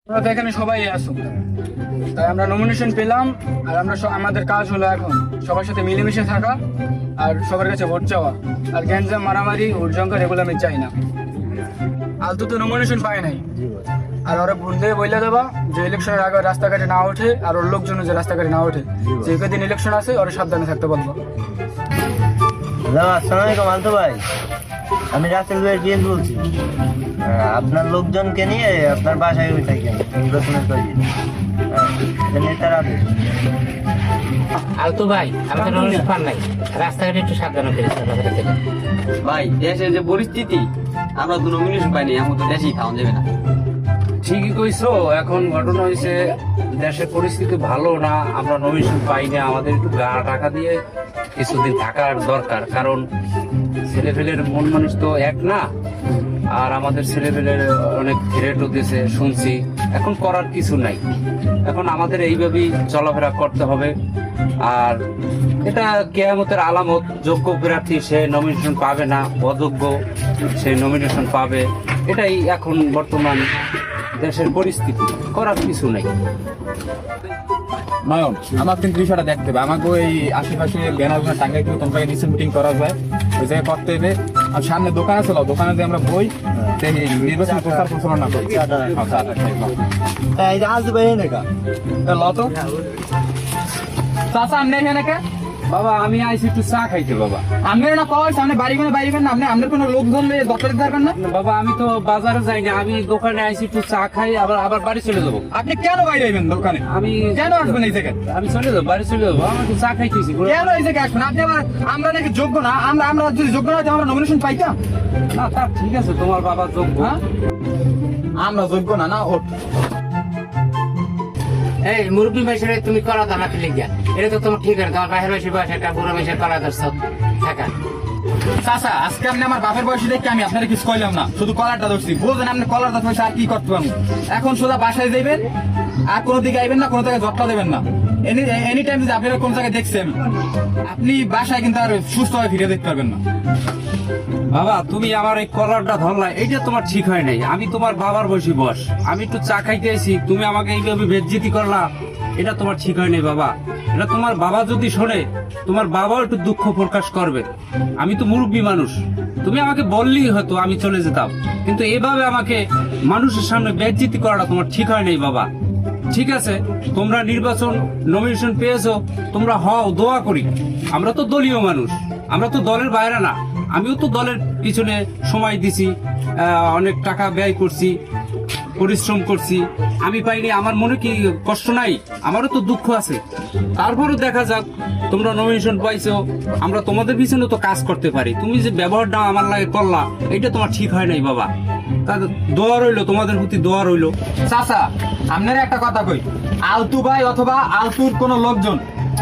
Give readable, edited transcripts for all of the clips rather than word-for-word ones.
আমরা তো এখানে সবাই আসো, তাই আমরা নমিনেশন পেলাম। আর আমরা আমাদের কাজ হলো এখন সবার সাথে মিলেমিশে থাকা আর সবার কাছে ভোট চাওয়া। আর গ্যাঞ্জাম মারামারি উর্জঙ্কর এগুলো আমি চাই না। আলতু তো নমিনেশন পায় নাই, আর ওরা ভোট দিয়ে বইলে দেবা যে ইলেকশনের আগে রাস্তাঘাটে না ওঠে, আর ওর লোকজন যে রাস্তাঘাটে না ওঠে, যে কদিন ইলেকশন আছে ওরা সাবধানে থাকতে বলবো। হ্যালো, আসসালামু আলাইকুম আলতু ভাই, আমি রাসেল ভাই জিএস বলছি। আপনার লোকজনকে নিয়ে আপনার বাসায় ওই থাকেন নির্বাচনের তৈরি নেতার আদেশ। আলতু ভাই, আমাদের নমিনেশন পান নাই, রাস্তাঘাটে একটু সাবধানে ফিরেছে ভাই। দেশের যে পরিস্থিতি, আমরা তো নমিনেশন পাইনি, এখন তো দেশেই খাওয়া যাবে না। ঠিকই কইছো। এখন ঘটনা হয়েছে দেশের পরিস্থিতি ভালো না, আমরা নমিনেশন পাই না। আমাদের একটু টাকা দিয়ে কিছুদিন থাকার দরকার, কারণ ছেলেপেলের মন মানুষ তো এক না। আর আমাদের ছেলেপেলের অনেক থ্রেটও দিয়েছে শুনছি। এখন করার কিছু নাই, এখন আমাদের এইভাবেই চলাফেরা করতে হবে। আর এটা কেয়ামতের আলামত, যোগ্য প্রার্থী সে নমিনেশন পাবে না, অযোগ্য সে নমিনেশন পাবে। এটাই এখন বর্তমান দেশের পরিস্থিতি, করার কিছু নাই। নয়ন, আমার কিন্তু বিষয়টা দেখতে হবে। আমাকে ওই আশেপাশে ব্যানার টাঙ্গাই কিন্তু তোমাকে নিচে মিটিং করা যায়, ওই জায়গায় করতে হবে। আর সামনে দোকান আছে, দোকানে যে আমরা বই নির্বাচন প্রচার প্রচারণা করি। আলতু ভাই নাকা লত চাচা আপনি এখানে কে? বাবা, আমি আইছি একটু চা খাইতে। বাবা, আপনার না পাওয়ার সামনে বাড়ি করে বাইরে না, আপনি আপনার কোনো লোকজন দপ্তরে যাবেন না? বাবা, আমি তো বাজারে যাই না, আমি দোকানে আইছি একটু চা খাই, আবার আবার বাড়ি চলে যাবো। আপনি কেন বাইরে আইবেন দোকানে? আমি কেন আসবেন এই জায়গায়? আমি চলে যাবো, বাড়ি চলে যাবো। আমি একটু চা খাইতেছি। কেন এই জায়গায় আসবেন আপনি? আমরা নাকি যোগ্য না? আমরা যদি যোগ্য না হইতাম আমরা নমিনেশন পাইতাম না, তা ঠিক আছে, তোমার বাবা যোগ্য। হ্যাঁ? আমরা যোগ্য না, না ওঠ। এই মুরব্বী বয়সের তুমি কলা দানা ফেলে গিয়া, এটা তো তোমার ঠিক আছে। তোমার বাহির বয়সী বয়স একটা বুড়ো বয়সের কলা ধরছ থাকা। চাচা, আজকে আপনি আমার বাপের বয়সে দেখে আমি আপনার কিছু কইলাম না, শুধু কলারটা ধরছি। বুঝলেন আপনি কলারটা ধরছি, আর কি করতে পারবো? এখন সোজা বাসায় যাইবেন, আর কোনো দিকে আইবেন না, কোনো জায়গায় জটলা দেবেন না। এনি টাইম যদি আপনারা কোন জায়গায় দেখছেন, আপনি বাসায় কিন্তু আর সুস্থভাবে ফিরে দেখতে পারবেন না। বাবা, তুমি আমার এই কলারটা ধরলা, এইটা তোমার ঠিক হয় নাই। আমি তোমার বাবার বয়সী বয়স, আমি একটু চা খাইতে আইছি, তুমি আমাকে এইভাবে বেজ্জিতি করলা, এটা তোমার ঠিক হয় নাই বাবা। এটা তোমার বাবা যদি শোনে, তোমার বাবাও একটু দুঃখ প্রকাশ করবে। আমি তো মুরব্বী মানুষ, তুমি আমাকে বললেই হয়তো আমি চলে যেতাম, কিন্তু এভাবে আমাকে মানুষের সামনে বেজ্জিতি করাটা তোমার ঠিক হয় নাই বাবা। ঠিক আছে, তোমরা নির্বাচন নমিনেশন পেয়েছো, তোমরা হও, দোয়া করি। আমরা তো দলীয় মানুষ, আমরা তো দলের বাইরে না। আমিও তো দলের পিছনে সময় দিছি, অনেক টাকা ব্যয় করছি, পরিশ্রম করছি। আমি পাইনি, আমার মনে কি কষ্ট নাই? আমারও তো দুঃখ আছে। তারপরও দেখা যাক, তোমরা নমিনেশন পাইছো, আমরা তোমাদের পিছনে তো কাজ করতে পারি। তুমি যে ব্যবহারটা আমার লাগে করলা, এটা তোমার ঠিক হয় নাই বাবা। তাদের দোয়া রইলো, তোমাদের প্রতি দোয়া রইলো। চাচা, আপনার একটা কথা কই, আলতু ভাই অথবা আলতুর কোনো লোকজন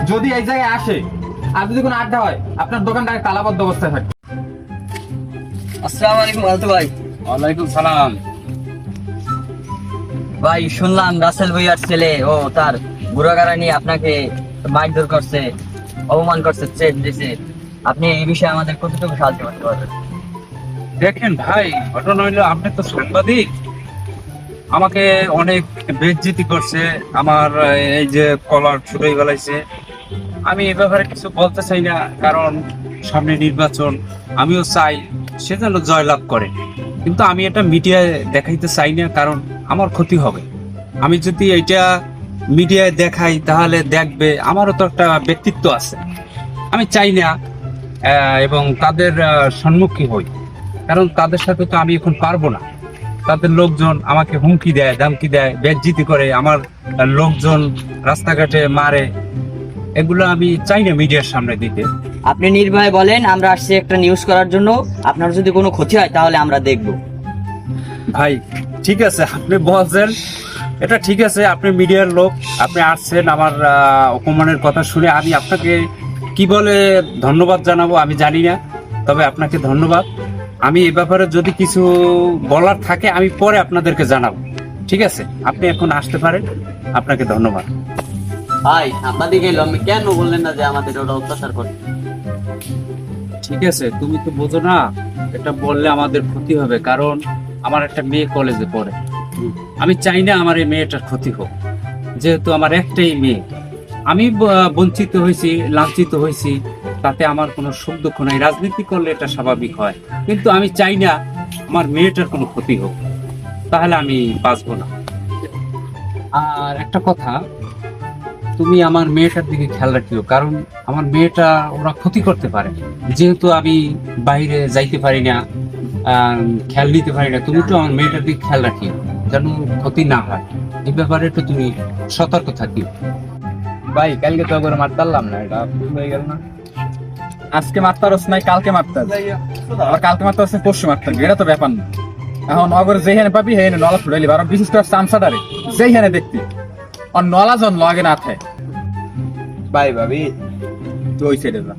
যদি এই জায়গায় আসে, আর যদি কোনো আড্ডা হয়, আপনার দোকানটা তালাবদ্ধ অবস্থায় থাকে। আসসালামু আলাইকুম আলতু ভাই। ওয়ালাইকুম সালাম। ভাই, শুনলাম রাসেল ভাইয়ার ছেলে ও তার বুড়াগাড়া নিয়ে আপনাকে মারধর করছে, অপমান করছে, থ্রেট দিয়েছে। আপনি এই বিষয়ে আমাদের কতটুকু সাহায্য করতে পারবেন? দেখেন ভাই, ঘটনা হইলো, আপনি তো সাংবাদিক, আমাকে অনেক বেজ্জিতি করছে, আমার এই যে কলার ছুটেই বেলাইছে। আমি এ ব্যাপারে কিছু বলতে চাই না, কারণ সামনে নির্বাচন, আমিও চাই সে যেন জয়লাভ করে, কিন্তু আমি এটা মিডিয়ায় দেখাইতে চাই না, কারণ আমার ক্ষতি হবে। আমি যদি এটা মিডিয়ায় দেখাই, তাহলে দেখবে আমারও তো একটা ব্যক্তিত্ব আছে, আমি চাই না এবং তাদের সম্মুখীন হই, কারণ তাদের সাথে তো আমি এখন পারবো না। তাদের লোকজন আমাকে হুমকি দেয়, ধমকি দেয়, বেজ্জিতি করে, আমার লোকজন রাস্তাঘাটে মারে। এগুলো আমি চাই না মিডিয়ার সামনে দিতে। আপনি নির্ভয়ে বলেন, আমরা আসছি একটা নিউজ করার জন্য। আপনার যদি কোনো ক্ষতি হয় তাহলে আমরা দেখব। ভাই ঠিক আছে, আপনি বলছেন, এটা ঠিক আছে, আপনি মিডিয়ার লোক, আপনি আসছেন, আমার অপমানের কথা শুনে আমি আপনাকে কি বলে ধন্যবাদ জানাবো আমি জানি না, তবে আপনাকে ধন্যবাদ। আমি এ ব্যাপারে যদি কিছু বলার থাকে আমি পরে আপনাদেরকে জানাবো, ঠিক আছে? আপনি এখন আসতে পারেন, আপনাকে ধন্যবাদ। ভাই, আপনাদের গেলাম, কেন বললেন না যে আমাদের ওটা অত্যাচার করে? ঠিক আছে, তুমি তো বোঝো না, এটা বললে আমাদের ক্ষতি হবে, কারণ আমার একটা মেয়ে কলেজে পড়ে, আমি চাই না আমার এই মেয়েটার ক্ষতি হোক, যেহেতু আমার একটাই মেয়ে। আমি বঞ্চিত হয়েছি, লাঞ্ছিত হয়েছি, তাতে আমার কোনো সুখ দুঃখ নাই। রাজনীতি করলে এটা স্বাভাবিক হয়, কিন্তু আমি চাই না আমার মেয়েটার কোনো ক্ষতি হোক, তাহলে আমি বাঁচবো না। আর একটা কথা, তুমি আমার মেয়েটার দিকে খেয়াল রাখিও, কারণ আমার মেয়েটা ওরা ক্ষতি করতে পারে। যেহেতু আমি বাইরে যাইতে পারি না, খেয়াল নিতে পারি না, তুমি তো আমার মেয়েটার দিকে খেয়াল রাখিও যেন ক্ষতি না হয়। এই ব্যাপারে একটু তুমি সতর্ক থাকিও। ভাই কালকে তো একবার মারতারলাম না, এটা ভুল হয়ে গেল না? আজকে মারতে পারছ নাই, কালকে মারতে পারবি। আবার কালকে মারতে পারছ পরশু মারতে পারবি, এটা তো ব্যাপার না। এখন অগর যেখানে পাবি সেখানে নলা ফুটাইলি, আর বিশেষ করে চামচাটারে যেখানে দেখবি আর নলা জন লগে না থাকে। ভাই ভাবি তুই ওই সাইডে যা।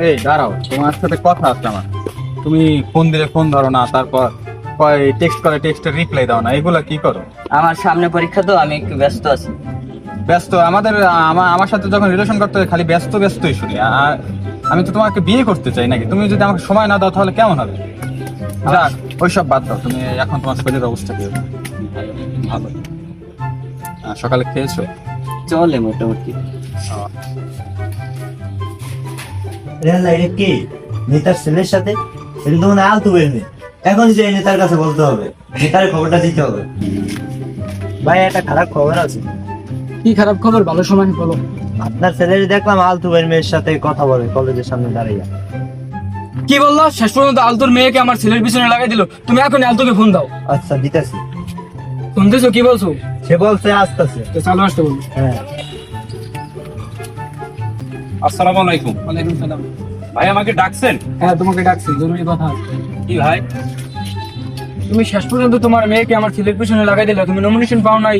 এই দাঁড়াও, তোমার সাথে কথা আছে আমার। তুমি ফোন দিলে ফোন ধরো না, তারপর টেক্সট করে টেক্সটের রিপ্লাই দাও না, এগুলা কি করো? আমার সামনে পরীক্ষা তো, আমি একটু ব্যস্ত আছি। ব্যস্ত? আমার সাথে যখন রিলেশন করতে হয় খালি ব্যস্ত ব্যস্তই শুনি। আর আমি তো তোমাকে বিয়ে করতে চাই নাকি? তুমি যদি আমাকে সময় না দাও তাহলে কেমন হবে? যাক ওইসব বাদ দাও, তুমি এখন তোমার শরীরের অবস্থা কি? ভালো। সকালে খেয়েছো? চলে মোটামুটি। রেহাল্লা এটা কি নেতার ছেলের সাথে? এটা তো মানে আলতু বের নেই। এখন যে এই নেতার কাছে বলতে হবে, নেতার খবরটা দিতে হবে। ভাই একটা খারাপ খবর আছে। কি খারাপ খবর? ভালো সময় বলো। আপনার ছেলের দেখলাম আলতু বের মেয়ের সাথে কথা বলে কলেজের সামনে দাঁড়িয়ে। কি বললো? শেষ পর্যন্ত আলতুর মেয়েকে আমার ছেলের পিছনে লাগাই দিল। তুমি এখন আলতুকে ফোন দাও। আচ্ছা দিতেছি। শুনতেছো কি বলছো? সে বলছে আসতেছে। তো চালু আসতে বলবো। হ্যাঁ আসসালামু আলাইকুম। ওয়ালাইকুম সালাম। ভাই আমাকে ডাকছেন? হ্যাঁ তোমাকে ডাকছি, জরুরি কথা। কি ভাই? তুমি শেষ পর্যন্ত তোমার মেয়েকে আমার ছেলের পিছনে লাগাই দিলে। তুমি নমিনেশন পাও নাই,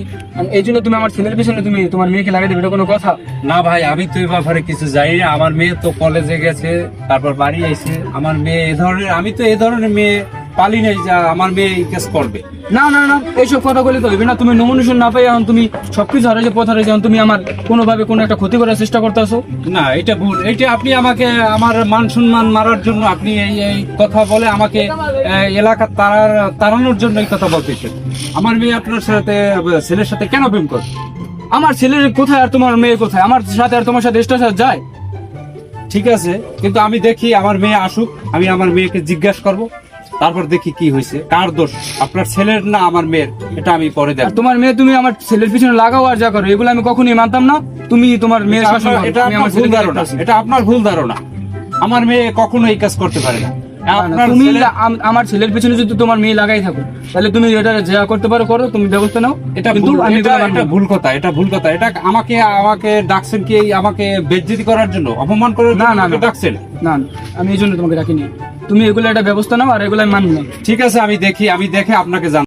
এই জন্য তুমি আমার ছেলের পিছনে তুমি তোমার মেয়েকে লাগাই দেবে, এটা কোনো কথা? না ভাই, আমি তো এই ব্যাপারে কিছু জানি না। আমার মেয়ে তো কলেজে গেছে, তারপর বাড়ি আইছে। আমার মেয়ে এ ধরনের, আমি তো এ ধরনের মেয়ে পালি নাই যা আমার মেয়ে এই কেস করবে। না না না, এইসব কথা বলে তো হইবে না। তুমি নমিনেশন না পাই এখন তুমি সবকিছু হারাইছে, পথ হারাইছে, এখন তুমি আমার কোনোভাবে কোনো একটা ক্ষতি করার চেষ্টা করতেছো। না, এটা ভুল। এটা আপনি আমাকে আমার মান সম্মান মারার জন্য আপনি এই কথা বলে আমাকে এলাকা তাড়ানোর জন্য এই কথা বলতেছেন। আমার মেয়ে আপনার সাথে ছেলের সাথে কেন প্রেম করে? আমার ছেলের কোথায় আর তোমার মেয়ে কোথায়? আমার সাথে আর তোমার সাথে স্টেশন যায়? ঠিক আছে, কিন্তু আমি দেখি আমার মেয়ে আসুক, আমি আমার মেয়েকে জিজ্ঞাসা করব, তারপর দেখি কি হয়েছে, কার দোষ, আপনার ছেলের না আমার মেয়ের, এটা আমি পরে আর দেখব। তোমার মেয়ে তুমি আমার ছেলের পিছনে লাগাও আর যা করো, এগুলো আমি কখনোই মানতাম না। তুমি তোমার মেয়ের শাসন করো, এটা আমি আপনার আমার ভুল ছেলেকে ধারণা, দেখতাছি। এটা আপনার ভুল ধারণা। আমার মেয়ে কখনো এই কাজ করতে পারে না। না, না, আপনার তুমি ছেলে- আমার ছেলের পিছনে যদি তোমার মেয়ে লাগাই থাকো, তাহলে তুমি এটা যা করতে পারো করো, তুমি ব্যবস্থা নাও। এটা কিন্তু ভুল, আমি এটা এগুলো মানবো এটা না। ভুল কথা, এটা ভুল কথা। এটা আমাকে ডাকছেন কি আমাকে বেইজ্জতি করার জন্য, অপমান করার জন্য না, না, আমাকে না। ডাকছেন? না না, আমি এই জন্য তোমাকে রাখিনি। তুমি এগুলো একটা ব্যবস্থা নাও, আর এগুলো আমি মানবো না। ঠিক আছে, আমি দেখে আপনাকে জানাবো।